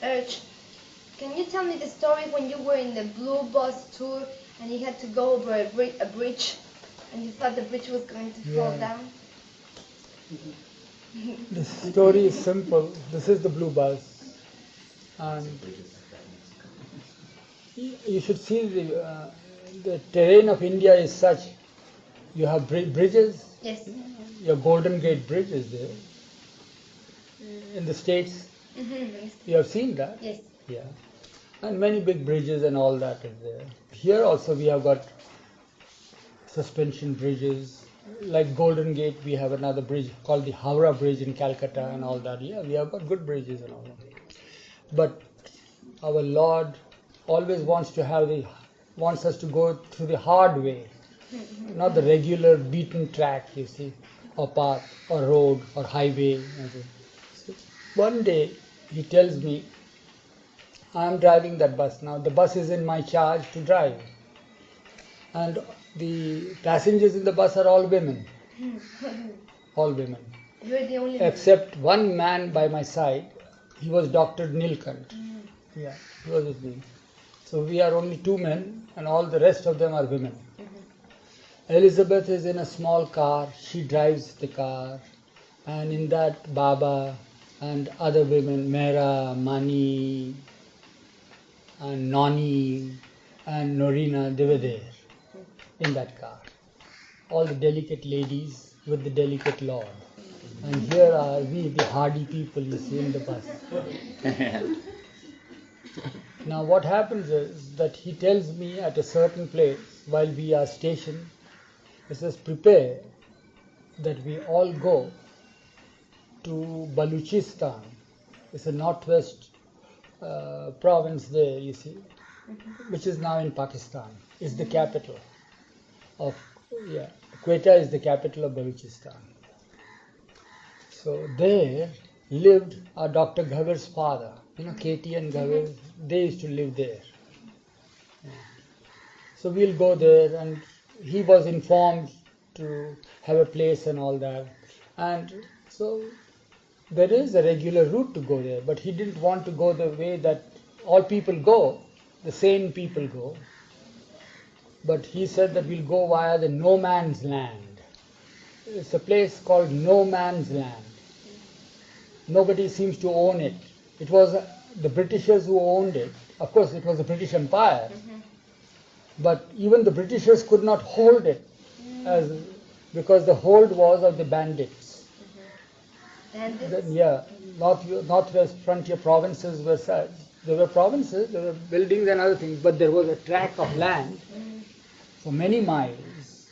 Urge, can you tell me the story when you were in the Blue Bus tour and you had to go over a bridge and you thought the bridge was going to fall down? The story is simple. This is the Blue Bus, and you should see the terrain of India is such. You have bridges. Yes. Your Golden Gate Bridge is there. In the States, you have seen that. Yes. Yeah, and many big bridges and all that is there. Here also we have got suspension bridges. Like Golden Gate, we have another bridge called the Howrah Bridge in Calcutta and all that. Yeah, we have got good bridges and all that. But our Lord always wants us to go through the hard way, not the regular beaten track, you see, or path, or road, or highway. So one day he tells me, I'm driving that bus now. The bus is in my charge to drive. And the passengers in the bus are all women. All women. You're the only Except one man by my side. He was Dr. Nilkant. Yeah, he was with me. So we are only two men and all the rest of them are women. Elizabeth is in a small car. She drives the car. And in that Baba and other women, Mera, Mani, and Nani, and Norina, they were there in that car. All the delicate ladies with the delicate Lord. And here are we, the hardy people, you see, in the bus. Now what happens is that he tells me at a certain place while we are stationed, he says, prepare that we all go to Baluchistan. It's a northwest province there, you see, which is now in Pakistan. It's the capital of, Quetta is the capital of Baluchistan. So there lived our Dr. Ghavar's father. You know, Katie and Ghavar, they used to live there. So we'll go there, and he was informed to have a place and all that. And so there is a regular route to go there, but he didn't want to go the way that all people go, the sane people go. But he said that we'll go via the no man's land. It's a place called no man's land. Nobody seems to own it. It was the Britishers who owned it. Of course, it was the British Empire. But even the Britishers could not hold it because the hold was of the bandits. Northwest frontier provinces were such. There were provinces, there were buildings and other things, but there was a tract of land for many miles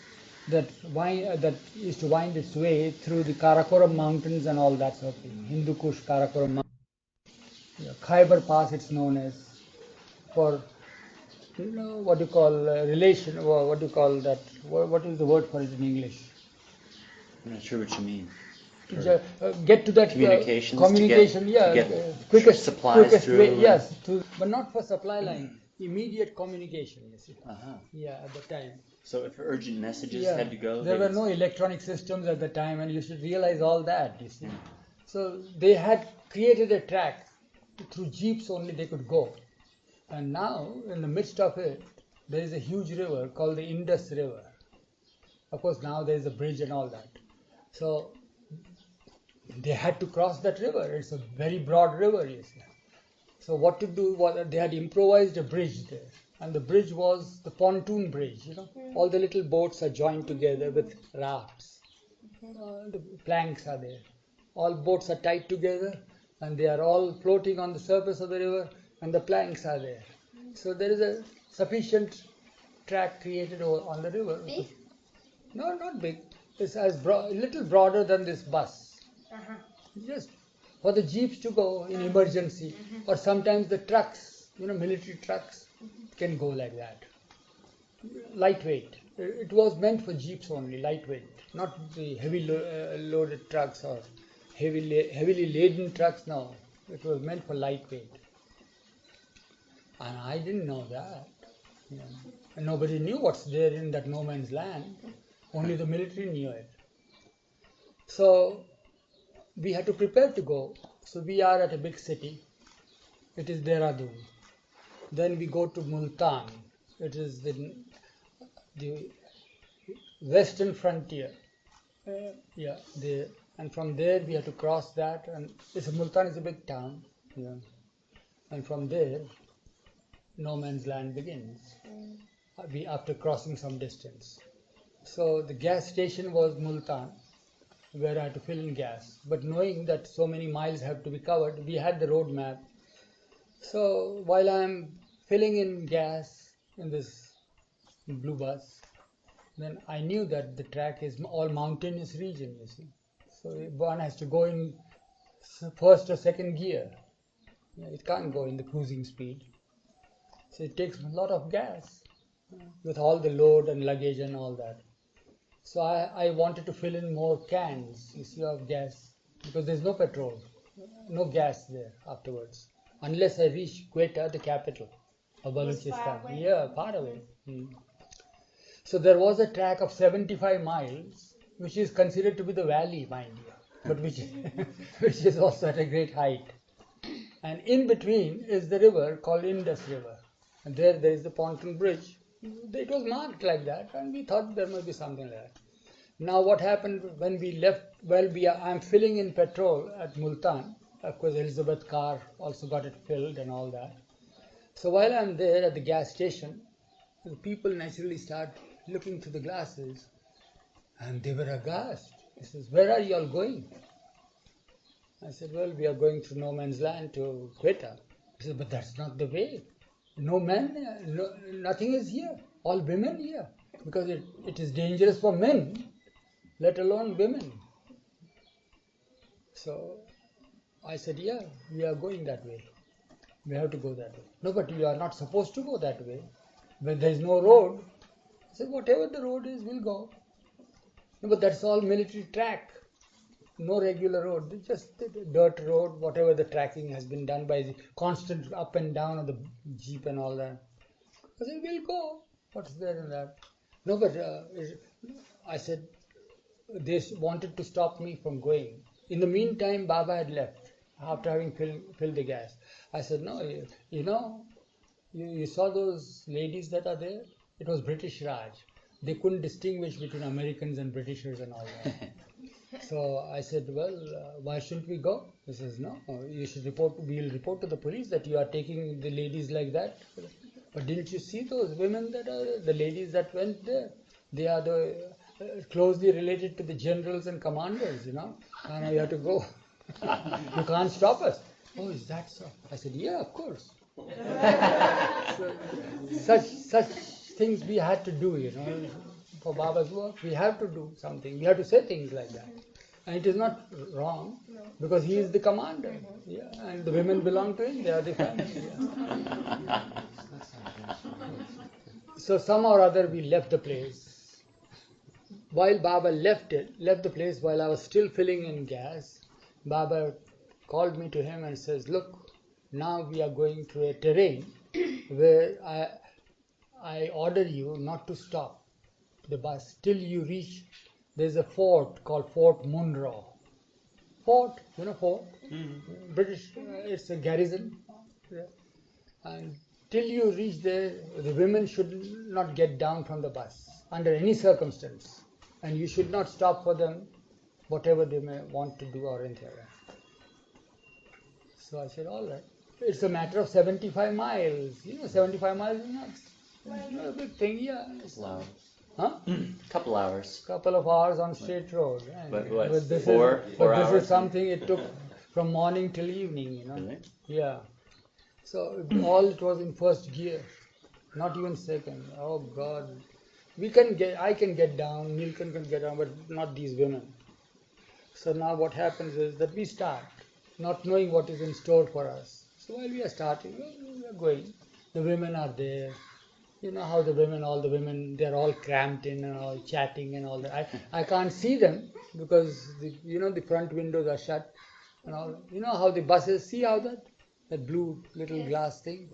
that used to wind its way through the Karakoram mountains and all that sort of thing. Hindu Kush, Karakoram mountains. Khyber Pass, it's known as, for what do you call relation, or what do you call that? What is the word for it in English? I'm not sure what you mean. Get to that communication, quickest supplies quickest through. way, yes, but not for supply line. Immediate communication, you see. Yeah, at the time. So if urgent messages had to go, there were no electronic systems at the time, and you should realize all that, you see. So they had created a track through jeeps only they could go, and now in the midst of it there is a huge river called the Indus River. Of course, now there is a bridge and all that. So they had to cross that river. It's a very broad river, you see. So what to do was they had improvised a bridge there, and the bridge was the pontoon bridge. You know, all the little boats are joined together with rafts. The planks are there. All boats are tied together, and they are all floating on the surface of the river, and the planks are there. So there is a sufficient track created on the river. Big? No, not big. It's a little broader than this bus. Just for the jeeps to go in emergency, or sometimes the trucks, military trucks can go like that. Lightweight. It was meant for jeeps only, lightweight, not the heavy loaded trucks or heavily laden trucks. No, it was meant for lightweight. And I didn't know that. And nobody knew what's there in that no man's land. Only the military knew it. So we had to prepare to go. So we are at a big city, It is Dehradun. Then we go to Multan. It is the western frontier. Yeah, there. And from there we have to cross that, and Multan is a big town. Yeah. And from there, no man's land begins. After crossing some distance. So the gas station was Multan, where I had to fill in gas. But knowing that so many miles have to be covered, we had the road map. So while I'm filling in gas in this blue bus, then I knew that the track is all mountainous region, you see. So one has to go in first or second gear. It can't go in the cruising speed. So it takes a lot of gas with all the load and luggage and all that. So I wanted to fill in more cans, you see, of gas, because there's no petrol, no gas there afterwards, unless I reach Quetta, the capital of Balochistan. Yeah, far away. So there was a track of 75 miles, which is considered to be the valley, mind you, but which is also at a great height. And in between is the river called Indus River. And there is the pontoon bridge. It was marked like that, and we thought there must be something like that. Now what happened when we left, I'm filling in petrol at Multan. Of course, Elizabeth car also got it filled and all that. So while I'm there at the gas station, the people naturally start looking through the glasses, and they were aghast. He says, "Where are you all going?" I said, "Well, we are going through no man's land to Quetta." He said, "But that's not the way. No men, nothing is here. All women here. Because it is dangerous for men, let alone women." So I said, "Yeah, we are going that way. We have to go that way." "No, but you are not supposed to go that way. When there is no road." I said, "Whatever the road is, we'll go." "No, but that's all military track. No regular road. It's just the dirt road, whatever the tracking has been done by the constant up and down of the jeep and all that." I said, "We'll go. What's there in that?" "No, but I said, they wanted to stop me from going. In the meantime, Baba had left after having filled the gas. I said, "No, you saw those ladies that are there? It was British Raj. They couldn't distinguish between Americans and Britishers and all that." So I said, "Well, why shouldn't we go?" He says, "No, you should report. We'll report to the police that you are taking the ladies like that." "But didn't you see those women that are the ladies that went there? They are the closely related to the generals and commanders, and you have to go. You can't stop us." "Oh, is that so?" I said, "Yeah, of course." So, such things we had to do, for Baba's work. We have to do something. We have to say things like that. And it is not wrong, because he is the commander. Yeah, and the women belong to him. They are the family. Yeah. So somehow or other we left the place. While Baba left the place, while I was still filling in gas, Baba called me to him and says, "Look, now we are going to a terrain where I order you not to stop the bus till you reach. There's a fort called Fort Munro. Fort, fort? Mm-hmm. British, it's a garrison. Yeah. And till you reach there, the women should not get down from the bus under any circumstance. And you should not stop for them, whatever they may want to do or anything like that." So I said, "All right." It's a matter of 75 miles. 75 miles is not a big thing. Yeah. Couple hours. Couple of hours on straight road. But what? But this four hours? This is something it took from morning till evening. Really? Yeah. So all it was in first gear, not even second. Oh God. I can get down, Nilkan can get down, but not these women. So now what happens is that we start, not knowing what is in store for us. So while we are starting, we are going. The women are there. You know how all the women, they're all cramped in and all chatting and all that. I can't see them because the front windows are shut and all. You know how the buses, see how that blue little glass thing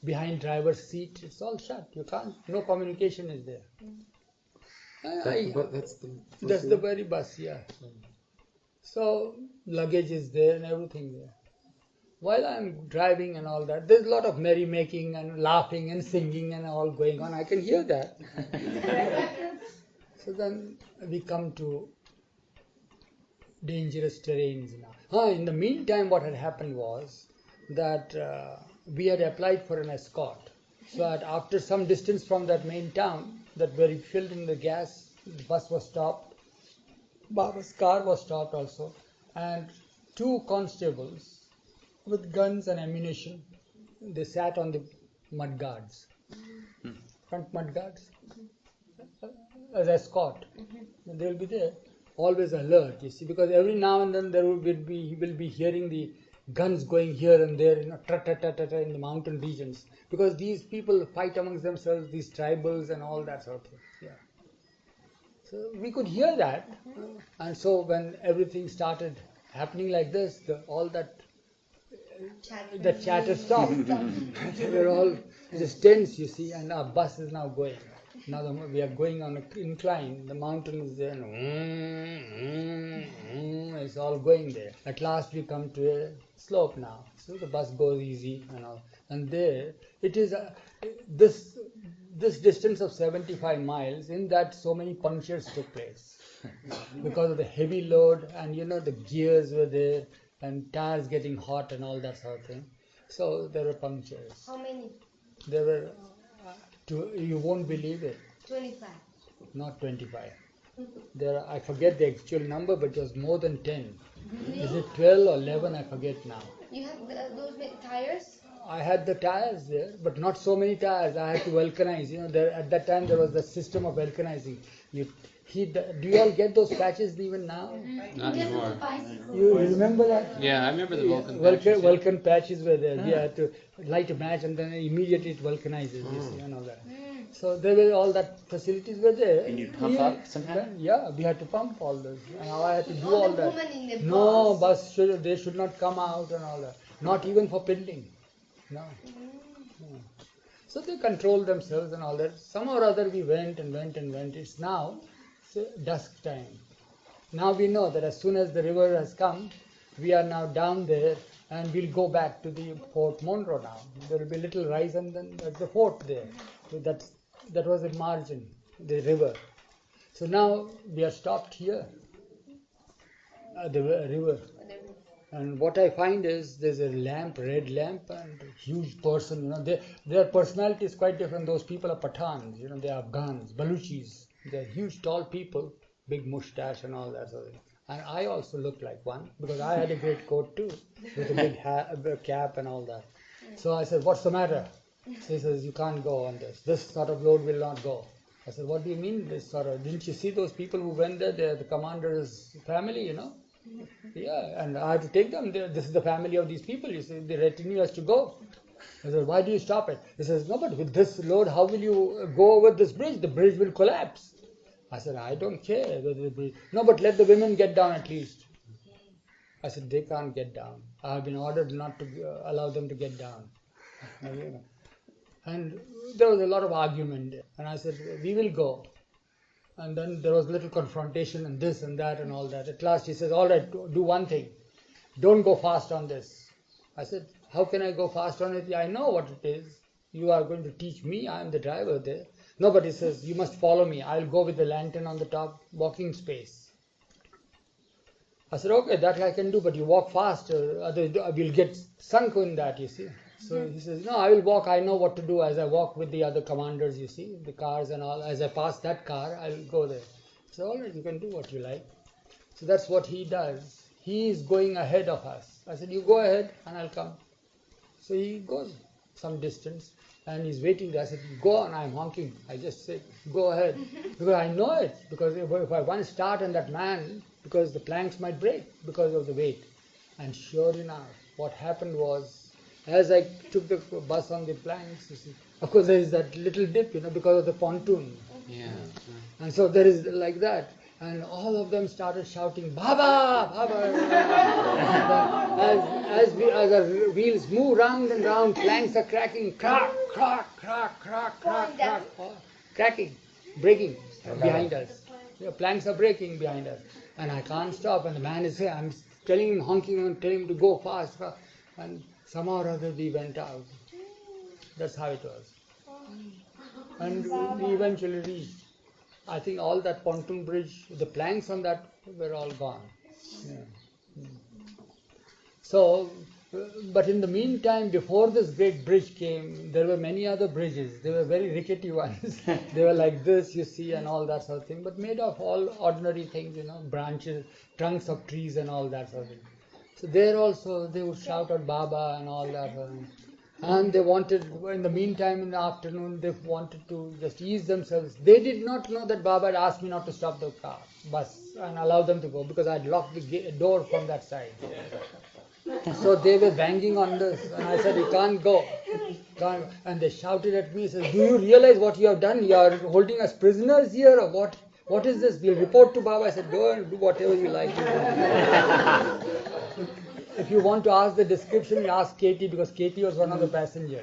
behind driver's seat, it's all shut. You can't, no communication is there. That's the very bus, yeah. So luggage is there and everything there. while I'm driving and all that, there's a lot of merrymaking and laughing and singing and all going on. I can hear that. So then we come to dangerous terrains now. In the meantime, what had happened was that we had applied for an escort. So that after some distance from that main town, that where we filled in the gas, the bus was stopped, Baba's car was stopped also, and two constables with guns and ammunition, they sat on the mud guards, front mud guards, as escort. They'll be there, always alert, you see, because every now and then he will be hearing the guns going here and there, in the mountain regions, because these people fight amongst themselves, these tribals and all that sort of thing. Yeah. So we could hear that, and so when everything started happening like this, all that the chatter stopped. We were all just tense, you see, and our bus is now going. Now we are going on an incline, the mountain is there, and it's all going there. At last we come to a slope now, so the bus goes easy and all. And there, it is this distance of 75 miles, in that so many punctures took place. Because of the heavy load, and the gears were there, and tires getting hot and all that sort of thing. So there were punctures. How many? There were, you won't believe it, 25. not 25. I forget the actual number, but it was more than 10. Really? Is it 12 or 11? I forget now. You have those many tires? I had the tires there, but not so many tires. I had to vulcanize. At that time there was the system of vulcanizing. Do you all get those patches even now? Not anymore. You remember that? Yeah, I remember the Vulcan patches. Vulcan patches were there. We had to light a match and then immediately it vulcanizes, you see, and all that. So there were all that facilities were there. And you'd pump up somehow? Yeah, we had to pump all those. And I had to do All all the that. women in the No, bus. they should not come out and all that. Not even for piddling. No. No. So they controlled themselves and all that. Somehow or other we went and went and went. It's now dusk time. Now we know that as soon as the river has come, we are now down there and we'll go back to the Fort Monroe now. There will be a little rise and then there's the fort there. So that was the margin, the river. So now we are stopped here at the river. And what I find is there's a lamp, red lamp, and a huge person. Their personality is quite different. Those people are Pathans. They are Afghans, Baluchis. They're huge, tall people, big mustache and all that sort of thing. And I also look like one because I had a great coat too, with a big cap and all that. So I said, "What's the matter?" So he says, "You can't go on this. This sort of load will not go." I said, "What do you mean this sort of? Didn't you see those people who went there? They're the commander's family, Yeah, and I had to take them there. This is the family of these people. You see, the retinue has to go." I said, "Why do you stop it?" He says, "No, but with this load, how will you go over this bridge? The bridge will collapse." I said, "I don't care whether the bridge. No, but let the women get down at least." I said, "They can't get down. I have been ordered not to allow them to get down." And there was a lot of argument there. And I said, "We will go." And then there was a little confrontation and this and that and all that. At last he says, "All right, do one thing. Don't go fast on this." I said, "How can I go fast on it? I know what it is. You are going to teach me. I am the driver there." "No, but he says, you must follow me. I'll go with the lantern on the top walking space." I said, "Okay, that I can do, but you walk fast. We'll get sunk in that, you see." So he says, "No, I will walk. I know what to do as I walk with the other commanders, you see, the cars and all. As I pass that car, I'll go there." So, "All right, you can do what you like." So that's what he does. He is going ahead of us. I said, "You go ahead and I'll come." So he goes some distance and he's waiting there. I said, "Go on," I'm honking. I just said, "Go ahead." Because I know it. Because if I once start on that man, because the planks might break because of the weight. And sure enough, what happened was, as I took the bus on the planks, you see, of course there is that little dip, because of the pontoon. Yeah. And so there is like that. And all of them started shouting, "Baba! Baba!" As our wheels move round and round, planks are cracking, crack, crack, crack, crack, crack, crack, cracking, breaking behind us. Planks are breaking behind us. And I can't stop. And the man is saying, I'm telling him, honking and telling him to go fast. And somehow or other we went out. That's how it was. And we eventually reached. I think all that pontoon bridge, the planks on that were all gone. Yeah. So, but in the meantime, before this great bridge came, there were many other bridges. They were very rickety ones. They were like this, you see, and all that sort of thing, but made of all ordinary things, branches, trunks of trees and all that sort of thing. So there also they would shout out Baba and all that. And they wanted, in the meantime, in the afternoon, they wanted to just ease themselves. They did not know that Baba had asked me not to stop the bus and allow them to go because I had locked the door from that side. So they were banging on this, and I said, "You can't go." And they shouted at me, said, "Do you realize what you have done? You are holding us prisoners here, or what? What is this? We'll report to Baba." I said, "Go and do whatever you like." If you want to ask the description, you ask Katie, because Katie was one of the passengers.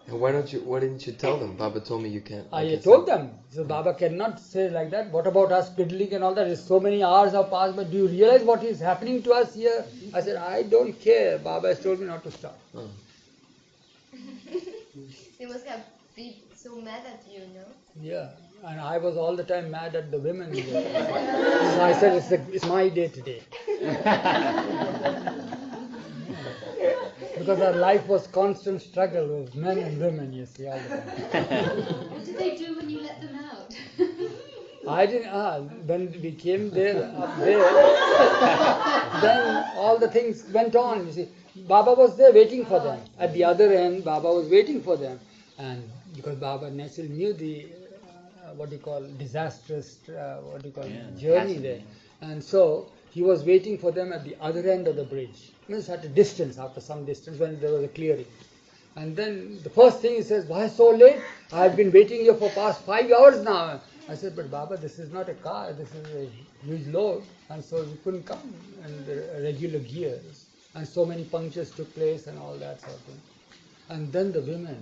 And why didn't you tell them? Baba told me you can't. I told them. So Baba cannot say like that. What about us piddling and all that? So many hours have passed, but do you realize what is happening to us here? I said, I don't care. Baba has told me not to stop. They must have been so mad at you, no? Yeah, and I was all the time mad at the women. So I said, it's my day today. Because our life was constant struggle with men and women, you see, all the time. What did they do when you let them out? I didn't, when we came there, up there, then all the things went on, you see. Baba was there waiting for them. At the other end, Baba was waiting for them. And because Baba naturally knew the, disastrous, journey there. And so, he was waiting for them at the other end of the bridge. Means at a distance, after some distance, when there was a clearing. And then the first thing he says, "Why so late? I've been waiting here for past 5 hours now." I said, "But Baba, this is not a car, this is a huge load." And so we couldn't come in the regular gears. And so many punctures took place and all that sort of thing. And then the women,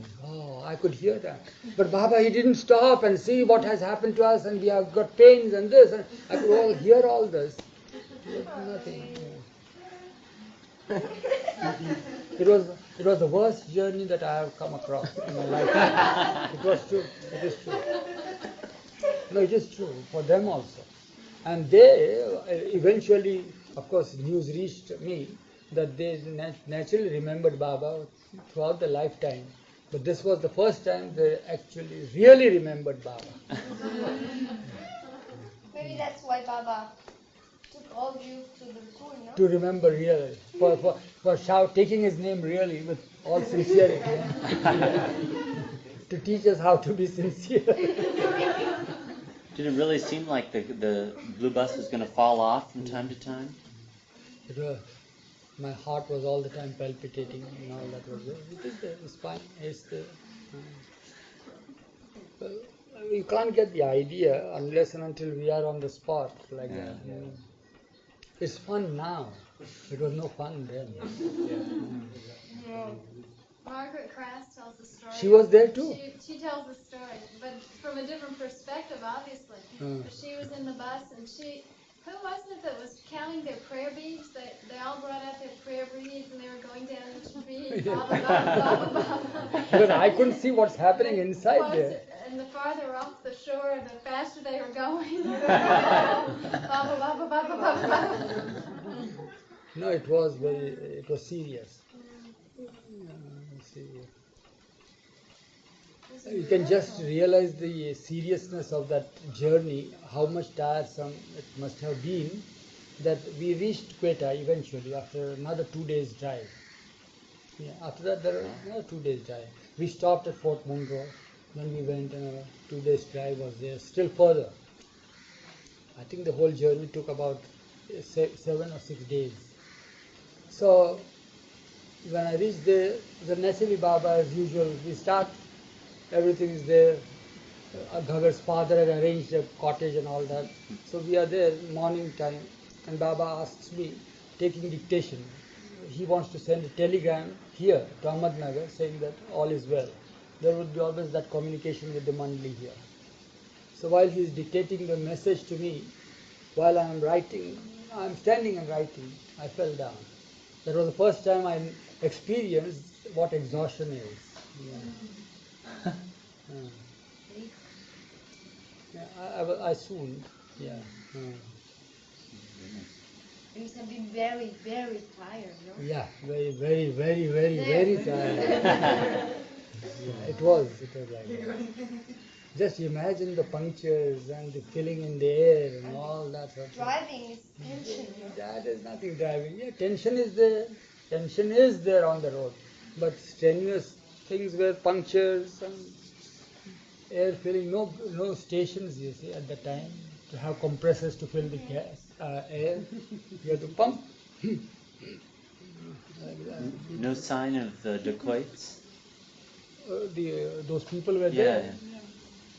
I could hear that. "But Baba, he didn't stop and see what has happened to us, and we have got pains and this." And I could all hear all this. But nothing. It was the worst journey that I have come across in my life. It was true. It is true. No, it is true for them also. And they eventually, of course, news reached me that they naturally remembered Baba throughout their lifetime. But this was the first time they actually really remembered Baba. Maybe that's why Baba took all of you to the school, no? To remember really, for taking his name really with all sincerity. To teach us how to be sincere. Did it really seem like the blue bus was going to fall off from time to time? It was. My heart was all the time palpitating and all that was there. It's fine. It's there. You can't get the idea unless and until we are on the spot like that. Yeah. It's fun now. It was no fun then. Margaret Crass tells the story. She was there too. She tells the story, but from a different perspective, obviously. She was in the bus, and who was it that was counting their prayer beads? They all brought out their prayer beads, and they were going down the street, blah, blah, blah, blah, blah. Because I couldn't see what's happening inside there. And the farther off the shore, the faster they were going. Blah, blah, blah, blah, blah, blah, blah. No, it was serious. You can just realize the seriousness of that journey, how much tiresome it must have been, that we reached Quetta eventually after another 2 days drive. Yeah, after that there was another 2 days drive. We stopped at Fort Munro, then we went and a 2 days drive was there, still further. I think the whole journey took about 7 or 6 days. So when I reached there, the naturally Baba as usual, we start, everything is there. Ghagar's father had arranged a cottage and all that. So we are there morning time, and Baba asks me, taking dictation, he wants to send a telegram here to Ahmednagar saying that all is well. There would be always that communication with the Mandali here. So while he is dictating the message to me, while I am writing, I am standing and writing, I fell down. That was the first time I experienced what exhaustion is. Yeah. Yeah, I soon. Yeah. You must have been very, very tired, no? Yeah, very tired. Yeah, it was like that. Just imagine the punctures and the filling in the air and all that sort of thing. Driving is tension, no? That is nothing driving. Yeah, tension is there. Tension is there on the road. But strenuous things were punctures and air filling. No stations, you see, at the time to have compressors to fill the gas, air. You have to pump. Like that. No sign of the dacoits? Those people were Yeah, there. yeah.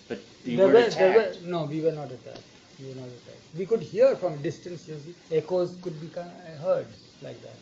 But you There weren't were, attacked? no, we were not attacked. We were not attacked. We could hear from distance, you see, echoes could be heard like that.